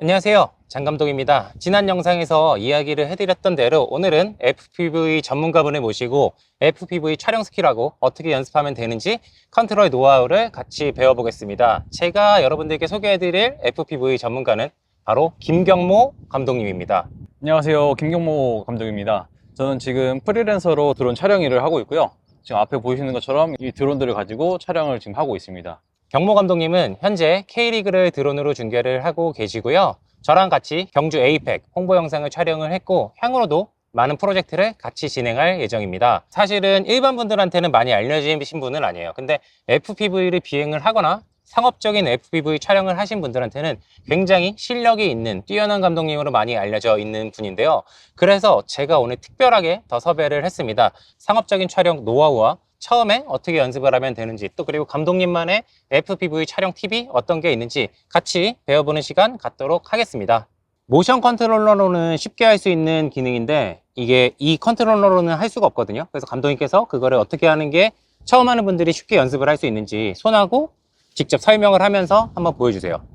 안녕하세요, 장 감독입니다. 지난 영상에서 이야기를 해드렸던 대로 오늘은 FPV 전문가분을 모시고 FPV 촬영 스킬하고 어떻게 연습하면 되는지 컨트롤 노하우를 같이 배워보겠습니다. 제가 여러분들께 소개해드릴 FPV 전문가는 바로 김경모 감독님입니다. 안녕하세요, 김경모 감독입니다. 저는 지금 프리랜서로 드론 촬영 일을 하고 있고요. 지금 앞에 보이시는 것처럼 이 드론들을 가지고 촬영을 지금 하고 있습니다. 경모 감독님은 현재 K리그를 드론으로 중계를 하고 계시고요. 저랑 같이 경주 에이펙 홍보 영상을 촬영을 했고 향후로도 많은 프로젝트를 같이 진행할 예정입니다. 사실은 일반 분들한테는 많이 알려진 분은 아니에요. 근데 FPV를 비행을 하거나 상업적인 FPV 촬영을 하신 분들한테는 굉장히 실력이 있는 뛰어난 감독님으로 많이 알려져 있는 분인데요. 그래서 제가 오늘 특별하게 더 섭외를 했습니다. 상업적인 촬영 노하우와 처음에 어떻게 연습을 하면 되는지, 또 그리고 감독님만의 FPV 촬영 팁이 어떤 게 있는지 같이 배워보는 시간 갖도록 하겠습니다. 모션 컨트롤러로는 쉽게 할 수 있는 기능인데 이게 이 컨트롤러로는 할 수가 없거든요. 그래서 감독님께서 그거를 어떻게 하는 게 처음 하는 분들이 쉽게 연습을 할 수 있는지 손하고 직접 설명을 하면서 한번 보여주세요.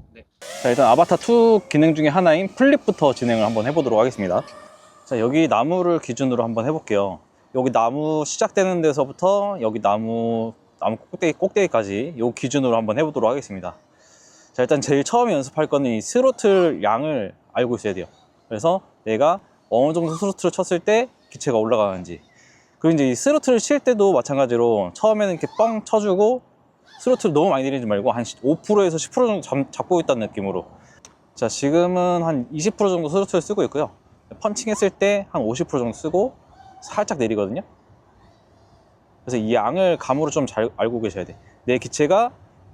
자, 일단 아바타2 기능 중에 하나인 플립부터 진행을 한번 해보도록 하겠습니다. 자, 여기 나무를 기준으로 한번 해볼게요. 여기 나무 시작되는 데서부터 여기 나무 꼭대기까지 요 기준으로 한번 해보도록 하겠습니다. 자, 일단 제일 처음에 연습할 거는 이 스로틀 양을 알고 있어야 돼요. 그래서 내가 어느 정도 스로틀을 쳤을 때 기체가 올라가는지, 그리고 이제 이 스로틀을 칠 때도 마찬가지로 처음에는 이렇게 뻥 쳐주고 스로틀을 너무 많이 내리지 말고 한 5%에서 10% 정도 잡고 있다는 느낌으로. 자, 지금은 한 20% 정도 스로틀을 쓰고 있고요. 펀칭 했을 때 한 50% 정도 쓰고 살짝 내리거든요. 그래서 이 양을 감으로 좀 잘 알고 계셔야 돼. 내 기체가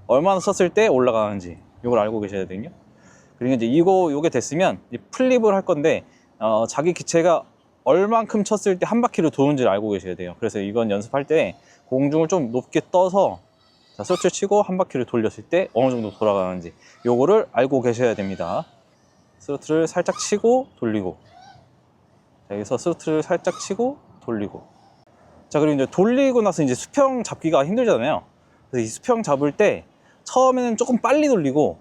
얼마나 썼을 때 올라가는지 이걸 알고 계셔야 되거든요. 그리고 이제 요게 됐으면 이제 플립을 할 건데 자기 기체가 얼만큼 쳤을 때 한 바퀴를 도는지를 알고 계셔야 돼요. 그래서 이건 연습할 때 공중을 좀 높게 떠서 자, 스로틀 치고 한 바퀴를 돌렸을 때 어느 정도 돌아가는지 요거를 알고 계셔야 됩니다. 스로틀을 살짝 치고 돌리고, 자, 여기서 스로틀을 살짝 치고 돌리고. 자, 그리고 이제 돌리고 나서 이제 수평 잡기가 힘들잖아요. 그래서 이 수평 잡을 때 처음에는 조금 빨리 돌리고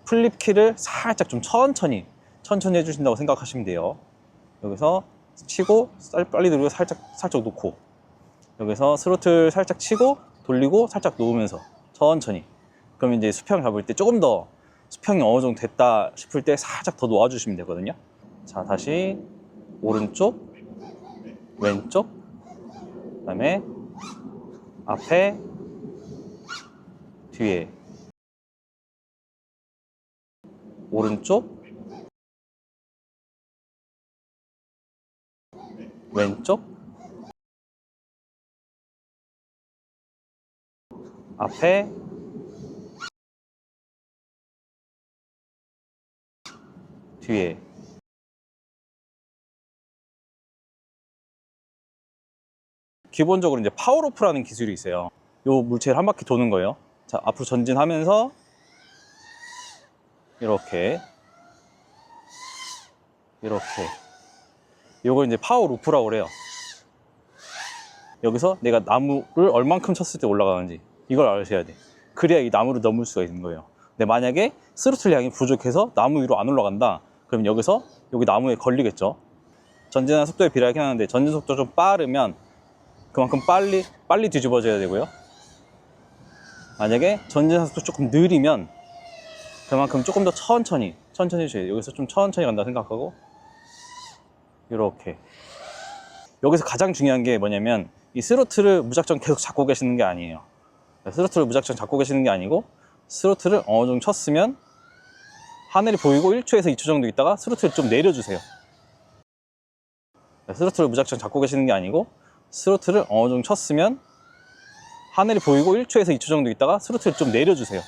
플립 키를 살짝 좀 천천히 해주신다고 생각하시면 돼요. 여기서 치고 빨리 돌리고 살짝 놓고, 여기서 스로틀 살짝 치고 돌리고 살짝 놓으면서 천천히. 그럼 이제 수평 잡을 때 조금 더 수평이 어느 정도 됐다 싶을 때 살짝 더 놓아주시면 되거든요. 자, 다시 오른쪽, 왼쪽, 그 다음에 앞에, 뒤에, 오른쪽, 왼쪽, 앞에, 뒤에. 기본적으로 이제 파워로프라는 기술이 있어요. 요 물체를 한 바퀴 도는 거예요. 자, 앞으로 전진하면서 이렇게 요걸 이제 파워로프라고 그래요. 여기서 내가 나무를 얼만큼 쳤을 때 올라가는지 이걸 아셔야 돼. 그래야 이 나무를 넘을 수가 있는 거예요. 근데 만약에 스로틀 양이 부족해서 나무 위로 안 올라간다, 그럼 여기서 여기 나무에 걸리겠죠. 전진하는 속도에 비례하긴 하는데 전진 속도가 좀 빠르면 그만큼 빨리 뒤집어져야 되고요. 만약에 전진하는 속도 조금 느리면 그만큼 조금 더 천천히 해주셔야 돼요. 여기서 좀 천천히 간다 생각하고 이렇게. 여기서 가장 중요한 게 뭐냐면 이 스로틀을 무작정 계속 잡고 계시는 게 아니에요. 스로틀을 무작정 잡고 계시는 게 아니고 스로틀을 어느 정도 쳤으면 하늘이 보이고 1초에서 2초 정도 있다가 스로틀을 좀 내려주세요. 스로틀을 무작정 잡고 계시는 게 아니고 스로틀을 어느 정도 쳤으면 하늘이 보이고 1초에서 2초 정도 있다가 스로틀을 좀 내려주세요.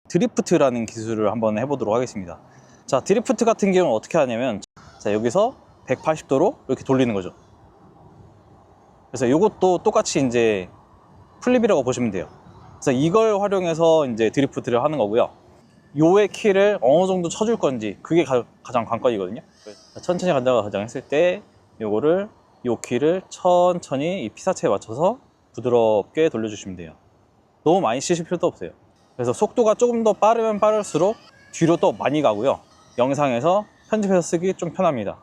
드리프트라는 기술을 한번 해보도록 하겠습니다. 자, 드리프트 같은 경우는 어떻게 하냐면, 자, 여기서 180도로 이렇게 돌리는 거죠. 그래서 이것도 똑같이 이제 플립이라고 보시면 돼요. 그래서 이걸 활용해서 이제 드리프트를 하는 거고요. 요의 키를 어느 정도 쳐줄 건지 그게 가장 관건이거든요. 천천히 간다고 가정했을 때 요거를 요 키를 천천히 이 피사체에 맞춰서 부드럽게 돌려주시면 돼요. 너무 많이 치실 필요도 없어요. 그래서 속도가 조금 더 빠르면 빠를수록 뒤로 또 많이 가고요. 영상에서 편집해서 쓰기 좀 편합니다.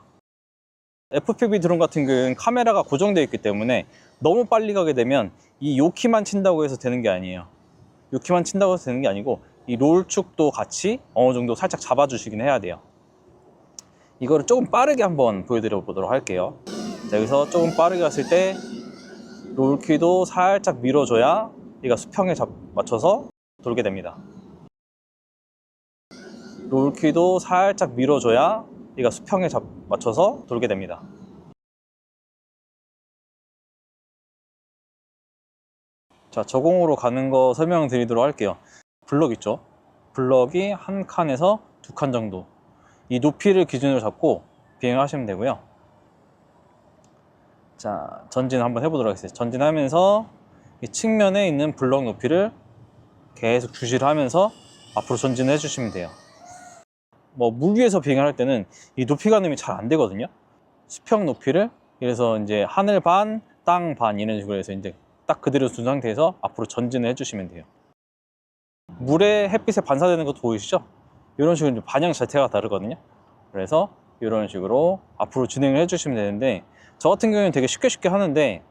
FPV 드론 같은 경우에는 카메라가 고정되어 있기 때문에 너무 빨리 가게 되면 이 요키만 친다고 해서 되는 게 아니에요. 요키만 친다고 해서 되는 게 아니고 이 롤축도 같이 어느 정도 살짝 잡아주시긴 해야 돼요. 이거를 조금 빠르게 한번 보여드려 보도록 할게요. 자, 여기서 조금 빠르게 갔을 때 롤키도 살짝 밀어줘야 얘가 수평에 맞춰서 돌게 됩니다. 롤키도 살짝 밀어줘야 얘가 수평에 맞춰서 돌게 됩니다. 자, 저공으로 가는 거 설명드리도록 할게요. 블럭 있죠? 블럭이 한 칸에서 두 칸 정도, 이 높이를 기준으로 잡고 비행을 하시면 되고요. 자, 전진 한번 해보도록 하겠습니다. 전진하면서 이 측면에 있는 블럭 높이를 계속 주시를 하면서 앞으로 전진을 해주시면 돼요. 뭐 물 위에서 비행을 할 때는 이 높이 가늠이 잘 안 되거든요. 수평 높이를, 그래서 이제 하늘 반, 땅 반 이런 식으로 해서 이제 딱 그대로 둔 상태에서 앞으로 전진을 해주시면 돼요. 물에 햇빛에 반사되는 것도 보이시죠? 이런 식으로 이제 반영 자체가 다르거든요. 그래서 이런 식으로 앞으로 진행을 해주시면 되는데, 저 같은 경우는 되게 쉽게 하는데,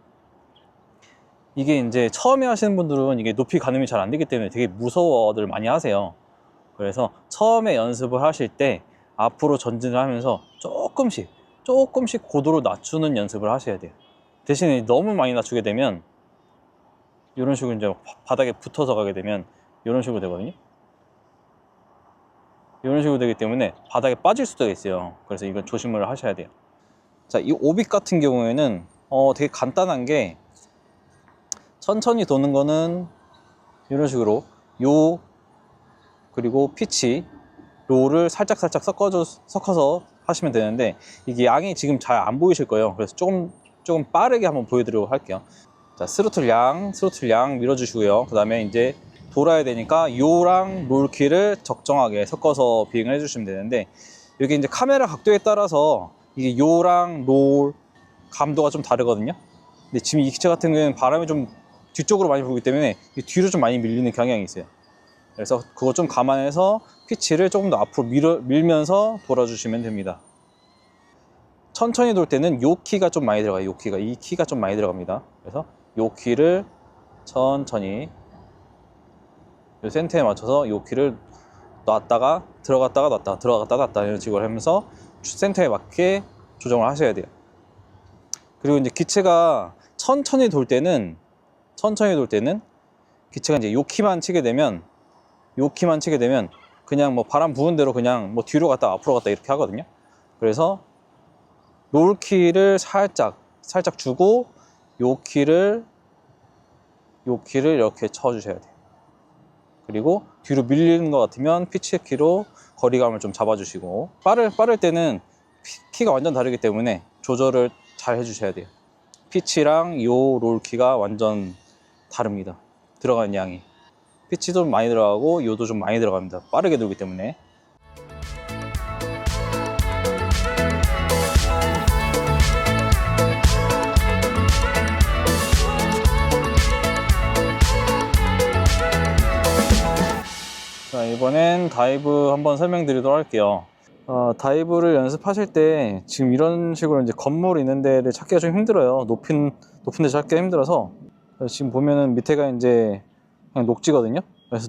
이게 이제 처음에 하시는 분들은 이게 높이 가늠이 잘 안 되기 때문에 되게 무서워들 많이 하세요. 그래서 처음에 연습을 하실 때 앞으로 전진을 하면서 조금씩 고도를 낮추는 연습을 하셔야 돼요. 대신에 너무 많이 낮추게 되면 이런 식으로 이제 바닥에 붙어서 가게 되면 이런 식으로 되거든요. 이런 식으로 되기 때문에 바닥에 빠질 수도 있어요. 그래서 이건 조심을 하셔야 돼요. 자, 이 오빅 같은 경우에는 되게 간단한 게, 천천히 도는 거는 이런 식으로 그리고 피치, 롤을 살짝 섞어서 하시면 되는데, 이게 양이 지금 잘 안 보이실 거예요. 그래서 조금 빠르게 한번 보여드리도록 할게요. 자, 스로틀 양 밀어주시고요. 그 다음에 이제 돌아야 되니까 요랑 롤키를 적정하게 섞어서 비행을 해주시면 되는데, 여기 이제 카메라 각도에 따라서 이게 요랑 롤 감도가 좀 다르거든요. 근데 지금 이 기체 같은 경우에는 바람이 좀 뒤쪽으로 많이 불기 때문에 뒤로 좀 많이 밀리는 경향이 있어요. 그래서 그거 좀 감안해서 피치를 조금 더 앞으로 밀면서 돌아주시면 됩니다. 천천히 돌 때는 요 키가 좀 많이 들어가요. 이 키가 좀 많이 들어갑니다. 그래서 요 키를 천천히 요 센터에 맞춰서 요 키를 놨다가 들어갔다가 놨다, 들어갔다 놨다 이런 식으로 하면서 센터에 맞게 조정을 하셔야 돼요. 그리고 이제 기체가 천천히 돌 때는 기체가 이제 요 키만 치게 되면 그냥 뭐 바람 부는 대로 그냥 뭐 뒤로 갔다 앞으로 갔다 이렇게 하거든요. 그래서 롤키를 살짝 주고 요 키를 이렇게 쳐주셔야 돼요. 그리고 뒤로 밀리는 것 같으면 피치 키로 거리감을 좀 잡아주시고, 빠를 때는 키가 완전 다르기 때문에 조절을 잘 해주셔야 돼요. 피치랑 요 롤키가 완전 다릅니다. 들어가는 양이. 피치도 좀 많이 들어가고 요도 좀 많이 들어갑니다. 빠르게 돌기 때문에. 자, 이번엔 다이브 한번 설명드리도록 할게요. 다이브를 연습하실 때 지금 이런 식으로 이제 건물 있는 데를 찾기가 좀 힘들어요. 높은 데 찾기가 힘들어서, 지금 보면은 밑에가 이제 그냥 녹지거든요. 그래서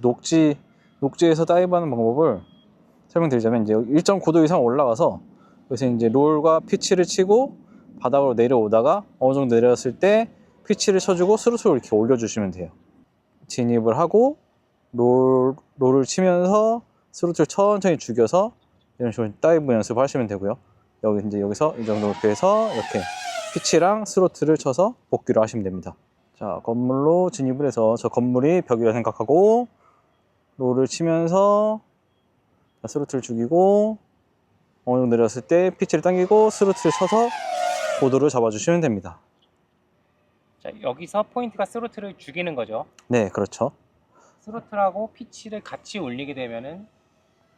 녹지에서 다이브하는 방법을 설명드리자면, 이제 1.9도 이상 올라가서 그래서 이제 롤과 피치를 치고 바닥으로 내려오다가 어느 정도 내려왔을 때 피치를 쳐주고 스로틀을 이렇게 올려주시면 돼요. 진입을 하고 롤을 치면서 스로틀 천천히 죽여서 이런 식으로 다이브 연습을 하시면 되고요. 여기서 이 정도 이렇게 해서 이렇게 피치랑 스로틀을 쳐서 복귀를 하시면 됩니다. 자, 건물로 진입을 해서 저 건물이 벽이라 생각하고 롤을 치면서 스로틀 죽이고 어느 정도 내렸을 때 피치를 당기고 스로틀을 쳐서 고도를 잡아주시면 됩니다. 자, 여기서 포인트가 스로틀을 죽이는 거죠. 네, 그렇죠. 스로틀하고 피치를 같이 올리게 되면은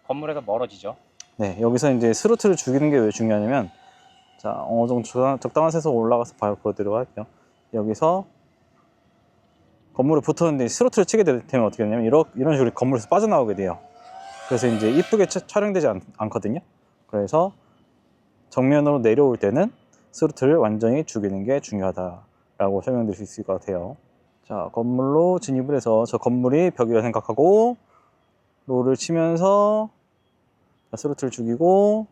건물에서 멀어지죠. 네, 여기서 이제 스로틀을 죽이는 게 왜 중요하냐면, 자, 어느 정도 적당한 세서 올라가서 보여드리도록 할게요. 여기서 건물에 붙었는데 스로틀을 치게 되면 어떻게 되냐면 이런 식으로 건물에서 빠져나오게 돼요. 그래서 이제 이쁘게 촬영되지 않거든요. 그래서 정면으로 내려올 때는 스로틀을 완전히 죽이는 게 중요하다라고 설명드릴 수 있을 것 같아요. 자, 건물로 진입을 해서 저 건물이 벽이라 생각하고 롤을 치면서 스로틀을 죽이고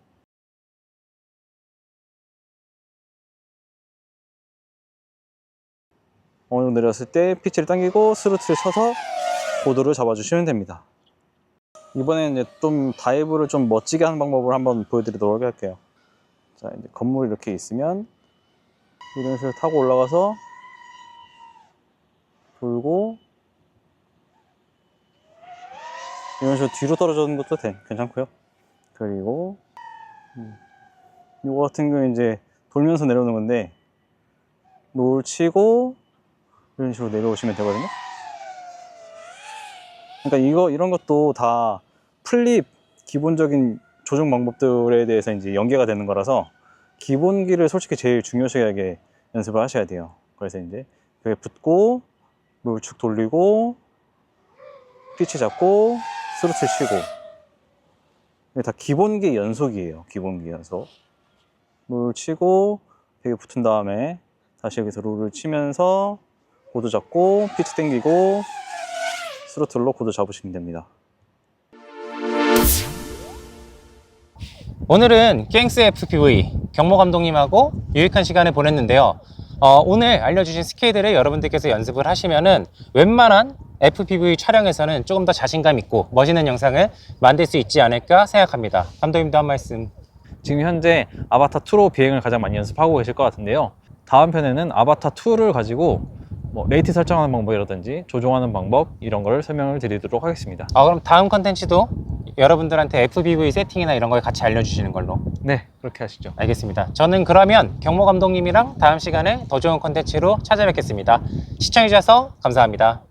어느 정도 내렸을 때 피치를 당기고 스로틀을 쳐서 고도를 잡아주시면 됩니다. 이번에는 이제 좀 다이브를 좀 멋지게 하는 방법을 한번 보여드리도록 할게요. 자, 이제 건물이 이렇게 있으면 이런 식으로 타고 올라가서 돌고 이런 식으로 뒤로 떨어지는 것도 괜찮고요. 그리고 이거 같은 경우는 이제 돌면서 내려오는 건데 롤 치고 이런 식으로 내려오시면 되거든요. 그러니까 이런 것도 다 플립 기본적인 조종 방법들에 대해서 이제 연계가 되는 거라서 기본기를 솔직히 제일 중요시하게 연습을 하셔야 돼요. 그래서 이제 벽에 붙고 롤 축 돌리고 피치 잡고 스로틀 치고 이게 다 기본기 연속이에요. 기본기 연속. 롤 치고 벽에 붙은 다음에 다시 여기서 롤을 치면서 고도 잡고 피치 당기고 스로틀로 고도 잡으시면 됩니다. 오늘은 갱스 FPV 경모 감독님하고 유익한 시간을 보냈는데요. 오늘 알려주신 스킬들을 여러분들께서 연습을 하시면은 웬만한 FPV 촬영에서는 조금 더 자신감 있고 멋있는 영상을 만들 수 있지 않을까 생각합니다. 감독님도 한 말씀. 지금 현재 아바타 2로 비행을 가장 많이 연습하고 계실 것 같은데요. 다음 편에는 아바타 2를 가지고 뭐 레이트 설정하는 방법이라든지 조종하는 방법 이런 걸 설명을 드리도록 하겠습니다. 그럼 다음 컨텐츠도 여러분들한테 FPV 세팅이나 이런 걸 같이 알려주시는 걸로. 네, 그렇게 하시죠. 알겠습니다. 저는 그러면 경모 감독님이랑 다음 시간에 더 좋은 컨텐츠로 찾아뵙겠습니다. 시청해주셔서 감사합니다.